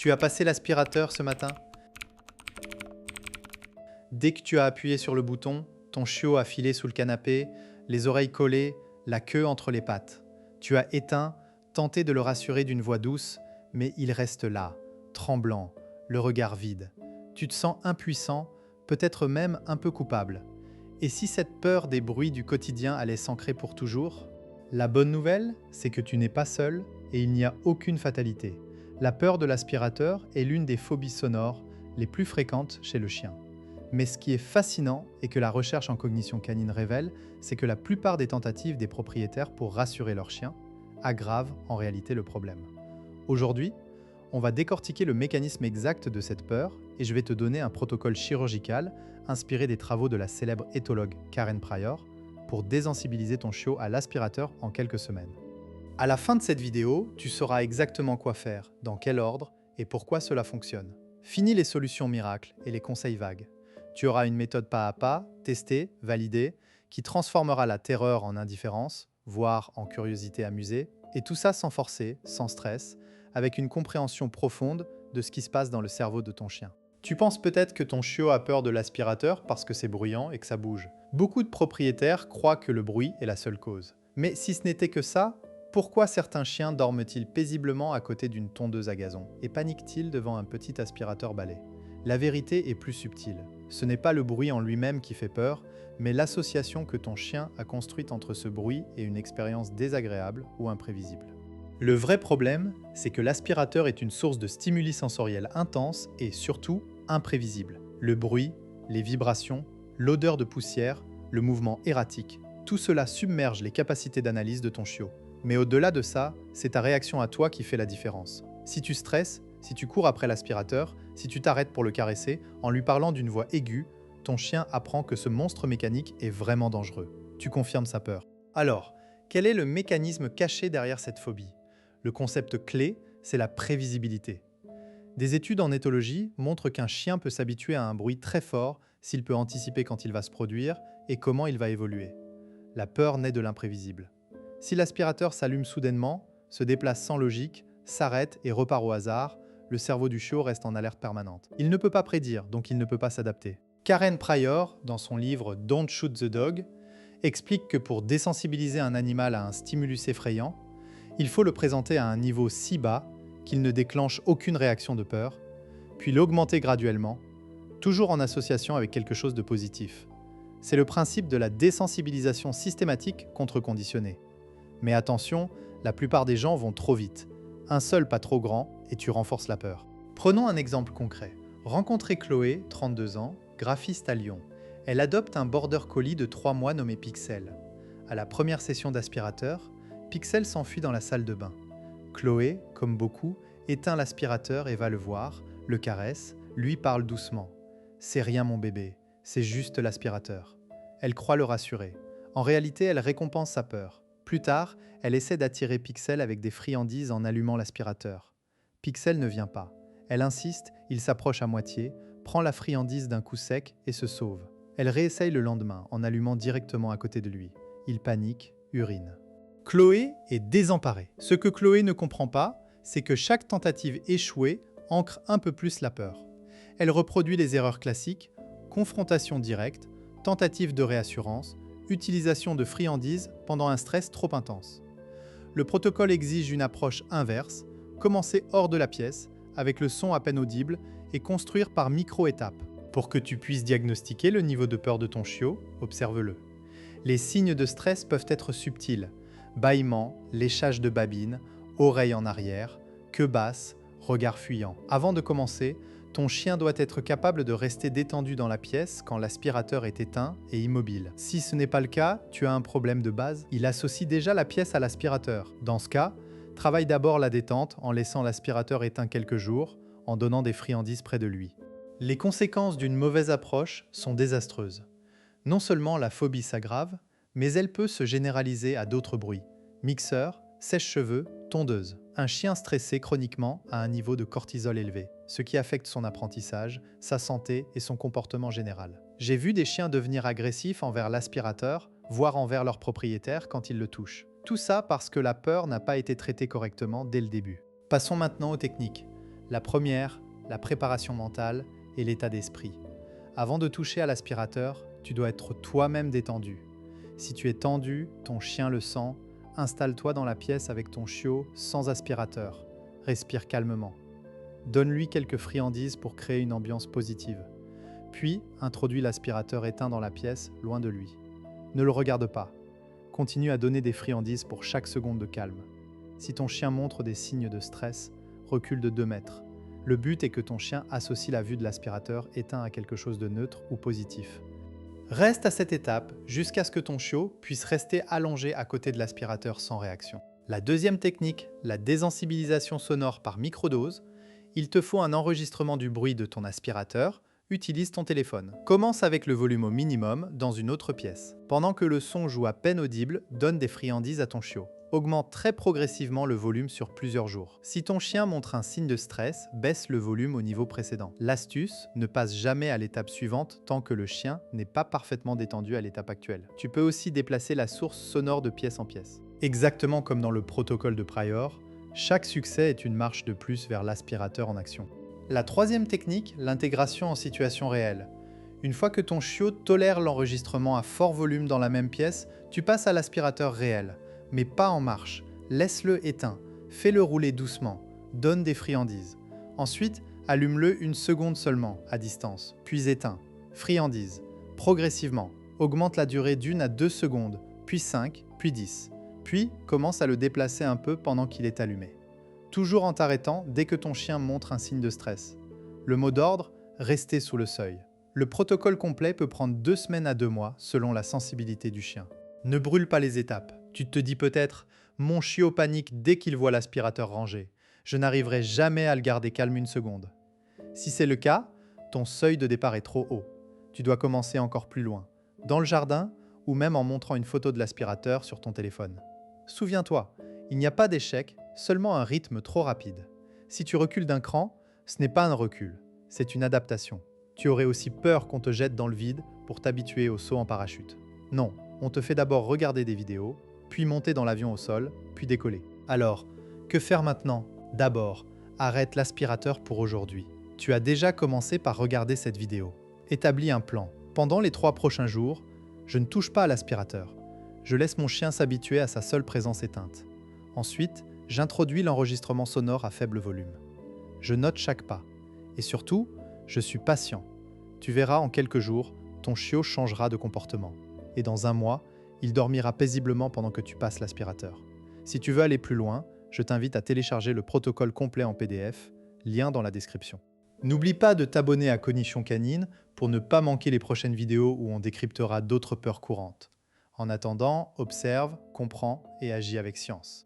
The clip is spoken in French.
Tu as passé l'aspirateur ce matin? Dès que tu as appuyé sur le bouton, ton chiot a filé sous le canapé, les oreilles collées, la queue entre les pattes. Tu as éteint, tenté de le rassurer d'une voix douce, mais il reste là, tremblant, le regard vide. Tu te sens impuissant, peut-être même un peu coupable. Et si cette peur des bruits du quotidien allait s'ancrer pour toujours? La bonne nouvelle, c'est que tu n'es pas seul et il n'y a aucune fatalité. La peur de l'aspirateur est l'une des phobies sonores les plus fréquentes chez le chien. Mais ce qui est fascinant et que la recherche en cognition canine révèle, c'est que la plupart des tentatives des propriétaires pour rassurer leur chien aggravent en réalité le problème. Aujourd'hui, on va décortiquer le mécanisme exact de cette peur et je vais te donner un protocole chirurgical inspiré des travaux de la célèbre éthologue Karen Pryor pour désensibiliser ton chiot à l'aspirateur en quelques semaines. À la fin de cette vidéo, tu sauras exactement quoi faire, dans quel ordre et pourquoi cela fonctionne. Fini les solutions miracles et les conseils vagues. Tu auras une méthode pas à pas, testée, validée, qui transformera la terreur en indifférence, voire en curiosité amusée, et tout ça sans forcer, sans stress, avec une compréhension profonde de ce qui se passe dans le cerveau de ton chien. Tu penses peut-être que ton chiot a peur de l'aspirateur parce que c'est bruyant et que ça bouge. Beaucoup de propriétaires croient que le bruit est la seule cause. Mais si ce n'était que ça, pourquoi certains chiens dorment-ils paisiblement à côté d'une tondeuse à gazon et paniquent-ils devant un petit aspirateur balai? La vérité est plus subtile. Ce n'est pas le bruit en lui-même qui fait peur, mais l'association que ton chien a construite entre ce bruit et une expérience désagréable ou imprévisible. Le vrai problème, c'est que l'aspirateur est une source de stimuli sensoriels intenses et surtout imprévisibles. Le bruit, les vibrations, l'odeur de poussière, le mouvement erratique, tout cela submerge les capacités d'analyse de ton chiot. Mais au-delà de ça, c'est ta réaction à toi qui fait la différence. Si tu stresses, si tu cours après l'aspirateur, si tu t'arrêtes pour le caresser, en lui parlant d'une voix aiguë, ton chien apprend que ce monstre mécanique est vraiment dangereux. Tu confirmes sa peur. Alors, quel est le mécanisme caché derrière cette phobie? Le concept clé, c'est la prévisibilité. Des études en éthologie montrent qu'un chien peut s'habituer à un bruit très fort s'il peut anticiper quand il va se produire et comment il va évoluer. La peur naît de l'imprévisible. Si l'aspirateur s'allume soudainement, se déplace sans logique, s'arrête et repart au hasard, le cerveau du chiot reste en alerte permanente. Il ne peut pas prédire, donc il ne peut pas s'adapter. Karen Pryor, dans son livre Don't Shoot the Dog, explique que pour désensibiliser un animal à un stimulus effrayant, il faut le présenter à un niveau si bas qu'il ne déclenche aucune réaction de peur, puis l'augmenter graduellement, toujours en association avec quelque chose de positif. C'est le principe de la désensibilisation systématique contre conditionnée. Mais attention, la plupart des gens vont trop vite. Un seul pas trop grand et tu renforces la peur. Prenons un exemple concret. Rencontrez Chloé, 32 ans, graphiste à Lyon. Elle adopte un border collie de 3 mois nommé Pixel. À la première session d'aspirateur, Pixel s'enfuit dans la salle de bain. Chloé, comme beaucoup, éteint l'aspirateur et va le voir, le caresse, lui parle doucement. « C'est rien mon bébé, c'est juste l'aspirateur. » Elle croit le rassurer. En réalité, elle récompense sa peur. Plus tard, elle essaie d'attirer Pixel avec des friandises en allumant l'aspirateur. Pixel ne vient pas. Elle insiste, il s'approche à moitié, prend la friandise d'un coup sec et se sauve. Elle réessaye le lendemain en allumant directement à côté de lui. Il panique, urine. Chloé est désemparée. Ce que Chloé ne comprend pas, c'est que chaque tentative échouée ancre un peu plus la peur. Elle reproduit les erreurs classiques, confrontation directe, tentative de réassurance, utilisation de friandises pendant un stress trop intense. Le protocole exige une approche inverse, commencer hors de la pièce, avec le son à peine audible, et construire par micro-étapes. Pour que tu puisses diagnostiquer le niveau de peur de ton chiot, observe-le. Les signes de stress peuvent être subtils. Bâillement, léchage de babine, oreille en arrière, queue basse, regard fuyant. Avant de commencer, ton chien doit être capable de rester détendu dans la pièce quand l'aspirateur est éteint et immobile. Si ce n'est pas le cas, tu as un problème de base, il associe déjà la pièce à l'aspirateur. Dans ce cas, travaille d'abord la détente en laissant l'aspirateur éteint quelques jours, en donnant des friandises près de lui. Les conséquences d'une mauvaise approche sont désastreuses. Non seulement la phobie s'aggrave, mais elle peut se généraliser à d'autres bruits. Mixeur, sèche-cheveux, tondeuse. Un chien stressé chroniquement a un niveau de cortisol élevé, ce qui affecte son apprentissage, sa santé et son comportement général. J'ai vu des chiens devenir agressifs envers l'aspirateur, voire envers leur propriétaire quand ils le touchent. Tout ça parce que la peur n'a pas été traitée correctement dès le début. Passons maintenant aux techniques. La première, la préparation mentale et l'état d'esprit. Avant de toucher à l'aspirateur, tu dois être toi-même détendu. Si tu es tendu, ton chien le sent, installe-toi dans la pièce avec ton chiot sans aspirateur. Respire calmement. Donne-lui quelques friandises pour créer une ambiance positive. Puis, introduis l'aspirateur éteint dans la pièce, loin de lui. Ne le regarde pas. Continue à donner des friandises pour chaque seconde de calme. Si ton chien montre des signes de stress, recule de 2 mètres. Le but est que ton chien associe la vue de l'aspirateur éteint à quelque chose de neutre ou positif. Reste à cette étape jusqu'à ce que ton chiot puisse rester allongé à côté de l'aspirateur sans réaction. La deuxième technique, la désensibilisation sonore par microdose. Il te faut un enregistrement du bruit de ton aspirateur. Utilise ton téléphone. Commence avec le volume au minimum dans une autre pièce. Pendant que le son joue à peine audible, donne des friandises à ton chiot. Augmente très progressivement le volume sur plusieurs jours. Si ton chien montre un signe de stress, baisse le volume au niveau précédent. L'astuce, ne passe jamais à l'étape suivante tant que le chien n'est pas parfaitement détendu à l'étape actuelle. Tu peux aussi déplacer la source sonore de pièce en pièce. Exactement comme dans le protocole de Pryor, chaque succès est une marche de plus vers l'aspirateur en action. La troisième technique, l'intégration en situation réelle. Une fois que ton chiot tolère l'enregistrement à fort volume dans la même pièce, tu passes à l'aspirateur réel. Mais pas en marche. Laisse-le éteint. Fais-le rouler doucement. Donne des friandises. Ensuite, allume-le une seconde seulement, à distance, puis éteins. Friandises. Progressivement. Augmente la durée d'1 à 2 secondes, puis 5, puis 10. Puis, commence à le déplacer un peu pendant qu'il est allumé. Toujours en t'arrêtant dès que ton chien montre un signe de stress. Le mot d'ordre, rester sous le seuil. Le protocole complet peut prendre 2 semaines à 2 mois selon la sensibilité du chien. Ne brûle pas les étapes. Tu te dis peut-être « Mon chiot panique dès qu'il voit l'aspirateur rangé. Je n'arriverai jamais à le garder calme une seconde. » Si c'est le cas, ton seuil de départ est trop haut. Tu dois commencer encore plus loin, dans le jardin ou même en montrant une photo de l'aspirateur sur ton téléphone. Souviens-toi, il n'y a pas d'échec, seulement un rythme trop rapide. Si tu recules d'un cran, ce n'est pas un recul, c'est une adaptation. Tu aurais aussi peur qu'on te jette dans le vide pour t'habituer au saut en parachute. Non, on te fait d'abord regarder des vidéos, puis monter dans l'avion au sol, puis décoller. Alors, que faire maintenant? D'abord, arrête l'aspirateur pour aujourd'hui. Tu as déjà commencé par regarder cette vidéo. Établis un plan. Pendant les 3 prochains jours, je ne touche pas à l'aspirateur. Je laisse mon chien s'habituer à sa seule présence éteinte. Ensuite, j'introduis l'enregistrement sonore à faible volume. Je note chaque pas. Et surtout, je suis patient. Tu verras en quelques jours, ton chiot changera de comportement. Et dans 1 mois, il dormira paisiblement pendant que tu passes l'aspirateur. Si tu veux aller plus loin, je t'invite à télécharger le protocole complet en PDF, lien dans la description. N'oublie pas de t'abonner à Cognition Canine pour ne pas manquer les prochaines vidéos où on décryptera d'autres peurs courantes. En attendant, observe, comprends et agis avec science.